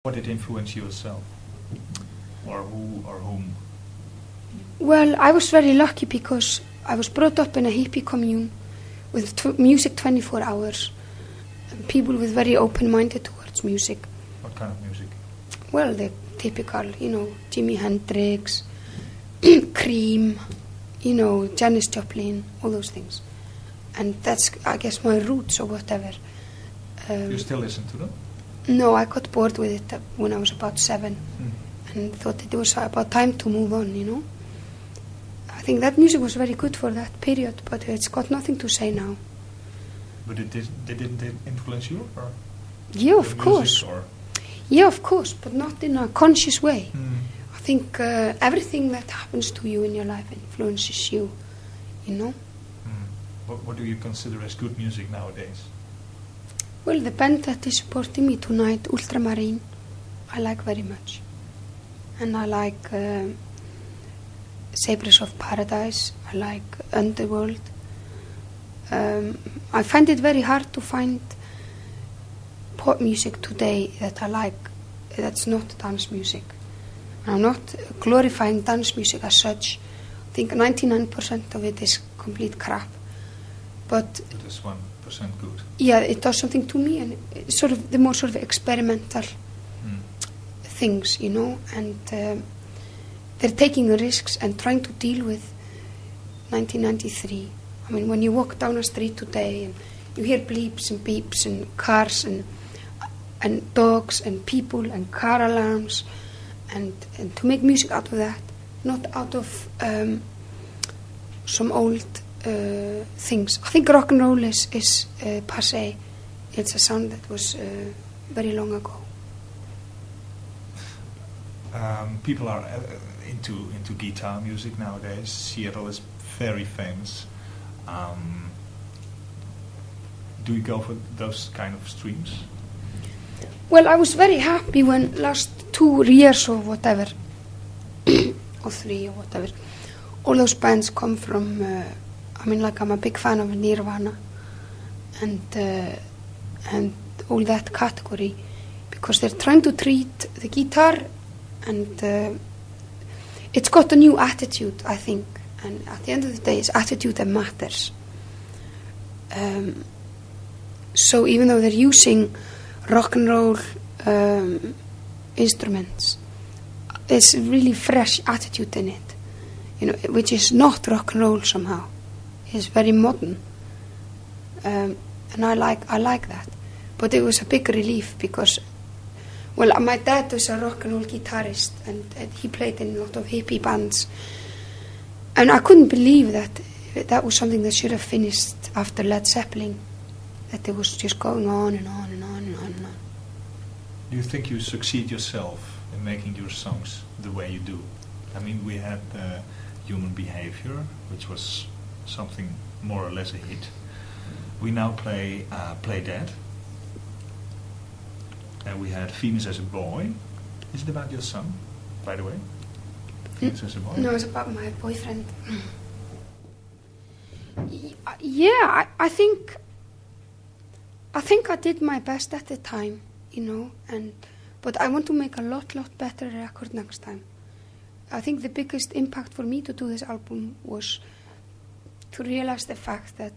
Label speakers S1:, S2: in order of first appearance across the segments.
S1: What did influence you yourself? Or who or whom?
S2: Well, I was very lucky because I was brought up in a hippie commune with music 24 hours. And people with very open-minded towards music.
S1: What kind of music?
S2: Well, the typical, Jimi Hendrix, Cream, Janis Joplin, all those things. And that's, I guess, my roots or whatever.
S1: You still listen to them?
S2: No, I got bored with it when I was about 7 and thought it was about time to move on, I think that music was very good for that period, but it's got nothing to say now.
S1: But didn't it influence you? Or
S2: yeah, of course.
S1: Or?
S2: Yeah, of course, but not in a conscious way. I think everything that happens to you in your life influences you,
S1: What do you consider as good music nowadays?
S2: Well, the band that is supporting me tonight, Ultramarine, I like very much. And I like Sabres of Paradise, I like Underworld. I find it very hard to find pop music today that I like, that's not dance music. I'm not glorifying dance music as such. I think 99% of it is complete crap. But
S1: it is 1% good.
S2: Yeah, it does something to me, and it's sort of the more sort of experimental things, and they're taking risks and trying to deal with 1993. I mean, when you walk down a street today and you hear bleeps and beeps and cars and dogs and people and car alarms, and to make music out of that, not out of some old things. I think rock and roll is passé. It's a sound that was very long ago.
S1: People are into guitar music nowadays. Seattle is very famous. Do you go for those kind of streams?
S2: Well, I was very happy when last 2 years or whatever, or 3 or whatever, all those bands come from. I'm a big fan of Nirvana and all that category, because they're trying to treat the guitar, and it's got a new attitude, I think. And at the end of the day, it's attitude that matters. So even though they're using rock and roll instruments, there's a really fresh attitude in it, which is not rock and roll somehow. It's very modern, and I like that. But it was a big relief because, well, my dad was a rock and roll guitarist, and he played in a lot of hippie bands, and I couldn't believe that was something that should have finished after Led Zeppelin, that it was just going on and on and on and on and on.
S1: Do you think you succeed yourself in making your songs the way you do? I mean, we had Human Behavior, which was something more or less a hit. We now play Dead. And we had Venus as a Boy. Is it about your son, by the way? Venus as a Boy?
S2: No, it's about my boyfriend. Yeah, I think I did my best at the time, but I want to make a lot better record next time. I think the biggest impact for me to do this album was to realize the fact that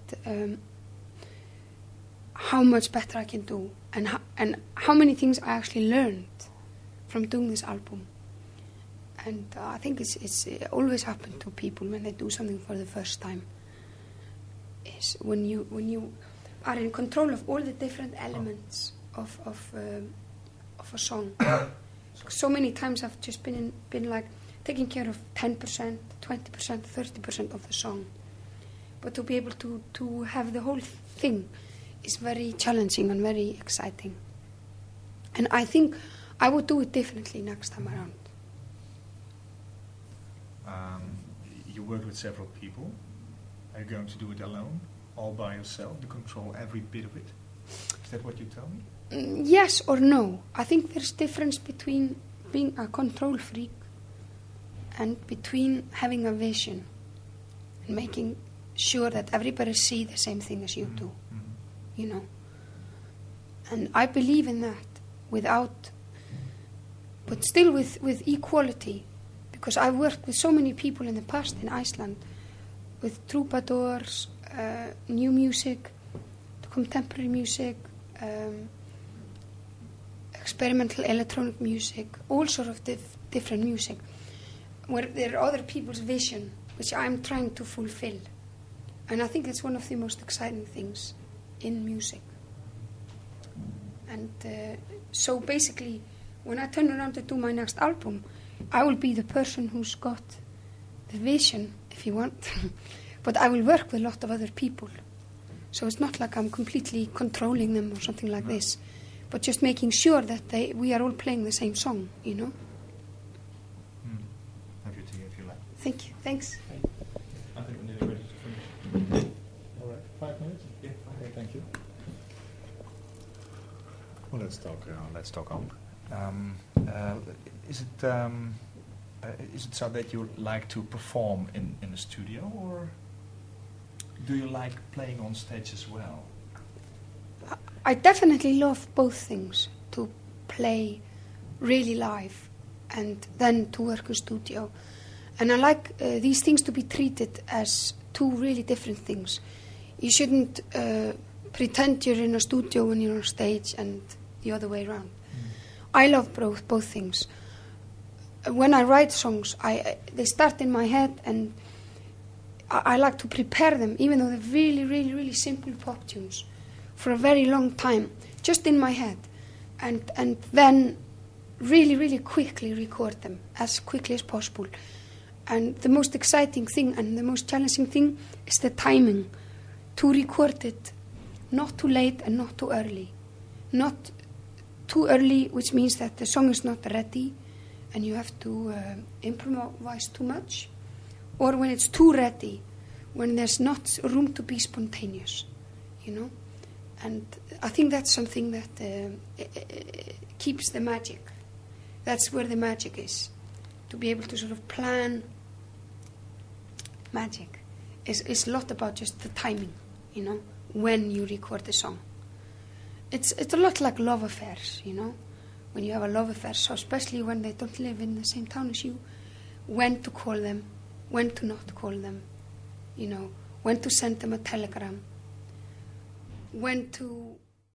S2: how much better I can do, and how many things I actually learned from doing this album. And I think it's always happened to people when they do something for the first time. Is when you are in control of all the different elements of a song. So many times I've just been like taking care of 10%, 20%, 30% of the song. But to be able to have the whole thing is very challenging and very exciting. And I think I would do it differently next time around.
S1: You work with several people. Are you going to do it alone, all by yourself, to control every bit of it? Is that what you tell me?
S2: Yes or no. I think there's difference between being a control freak and between having a vision and making sure that everybody see the same thing as you do, And I believe in that. Without but still with equality, because I've worked with so many people in the past in Iceland, with troubadours, new music, contemporary music, experimental electronic music, all sort of different music, where there are other people's vision, which I'm trying to fulfill. And I think it's one of the most exciting things in music. And so basically, when I turn around to do my next album, I will be the person who's got the vision, if you want, but I will work with a lot of other people. So it's not like I'm completely controlling them or something like this, but just making sure that we are all playing the same song, you know.
S1: Have your tea if you like.
S2: Thank you. Thanks.
S1: I think we're nearly ready to finish. All right, 5 minutes? Yeah. Okay, thank you. Well, let's talk on. Is it so that you like to perform in the studio, or do you like playing on stage as well?
S2: I definitely love both things, to play really live and then to work in studio. And I like these things to be treated as two really different things. You shouldn't pretend you're in a studio when you're on stage and the other way around. I love both things. When I write songs, they start in my head, and I like to prepare them, even though they're really, really, really simple pop tunes, for a very long time, just in my head, and then really, really quickly record them as quickly as possible. And the most exciting thing and the most challenging thing is the timing, to record it not too late and not too early. Not too early, which means that the song is not ready and you have to improvise too much, or when it's too ready, when there's not room to be spontaneous, you know. And I think that's something that keeps the magic. That's where the magic is, to be able to sort of plan. Magic is a lot about just the timing, you know, when you record the song. It's a lot like love affairs, you know, when you have a love affair, so especially when they don't live in the same town as you, when to call them, when to not call them, you know, when to send them a telegram, when to